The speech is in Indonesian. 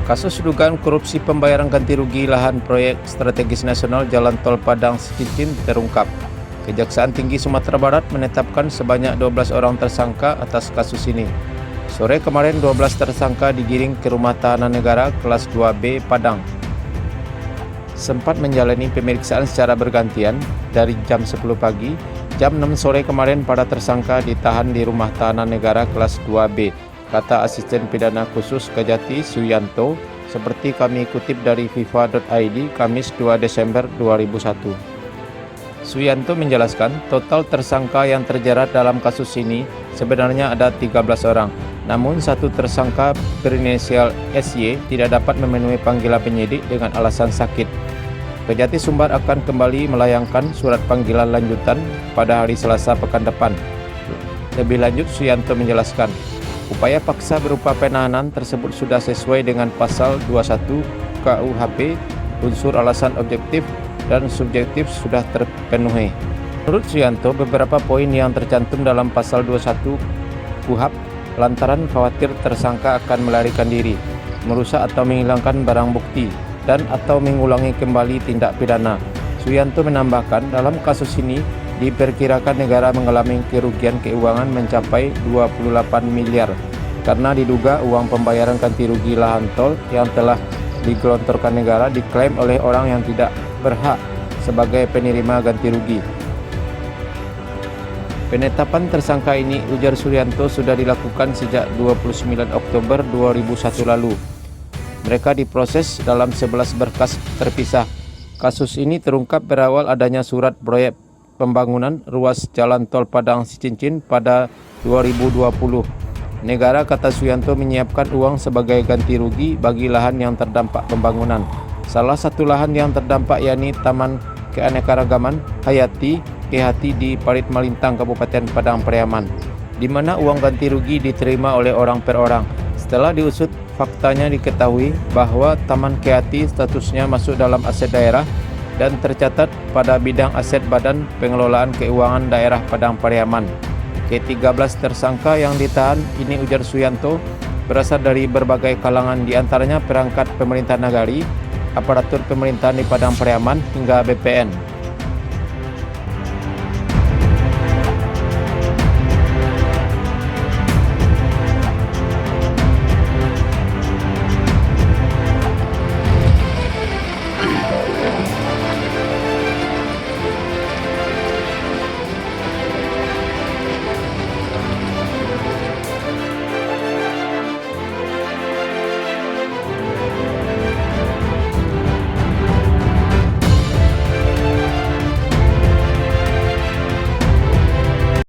Kasus dugaan korupsi pembayaran ganti rugi lahan proyek strategis nasional Jalan Tol Padang Sicincin terungkap. Kejaksaan Tinggi Sumatera Barat menetapkan sebanyak 12 orang tersangka atas kasus ini. Sore kemarin 12 tersangka digiring ke Rumah Tahanan Negara kelas 2B Padang. Sempat menjalani pemeriksaan secara bergantian dari jam 10 pagi, jam 6 sore kemarin para tersangka ditahan di Rumah Tahanan Negara kelas 2B, kata Asisten Pidana Khusus Kejati Suyanto, seperti kami kutip dari fifa.id Kamis 2 Desember 2001. Suyanto menjelaskan, total tersangka yang terjerat dalam kasus ini sebenarnya ada 13 orang. Namun satu tersangka berinisial SY tidak dapat memenuhi panggilan penyidik dengan alasan sakit. Kejati Sumbar akan kembali melayangkan surat panggilan lanjutan pada hari Selasa pekan depan. Lebih lanjut, Suyanto menjelaskan, upaya paksa berupa penahanan tersebut sudah sesuai dengan pasal 21 KUHP, unsur alasan objektif dan subjektif sudah terpenuhi. Menurut Suyanto, beberapa poin yang tercantum dalam pasal 21 KUHP lantaran khawatir tersangka akan melarikan diri, merusak atau menghilangkan barang bukti, dan atau mengulangi kembali tindak pidana. Suyanto menambahkan, dalam kasus ini diperkirakan negara mengalami kerugian keuangan mencapai 28 miliar karena diduga uang pembayaran ganti rugi lahan tol yang telah digelontorkan negara diklaim oleh orang yang tidak berhak sebagai penerima ganti rugi. Penetapan tersangka ini, ujar Suyanto, sudah dilakukan sejak 29 Oktober 2001 lalu. Mereka diproses dalam 11 berkas terpisah. Kasus ini terungkap berawal adanya surat proyek pembangunan ruas Jalan Tol Padang Sicincin pada 2020. Negara, kata Suyanto, menyiapkan uang sebagai ganti rugi bagi lahan yang terdampak pembangunan. Salah satu lahan yang terdampak yakni Taman Keanekaragaman Hayati Kehati di Parit Malintang, Kabupaten Padang Pariaman, di mana uang ganti rugi diterima oleh orang per orang. Setelah diusut, faktanya diketahui bahwa Taman Kehati statusnya masuk dalam aset daerah dan tercatat pada bidang aset Badan Pengelolaan Keuangan Daerah Padang Pariaman. Ke-13 tersangka yang ditahan ini, ujar Suyanto, berasal dari berbagai kalangan, diantaranya perangkat pemerintah nagari, aparatur pemerintahan di Padang Pariaman hingga BPN.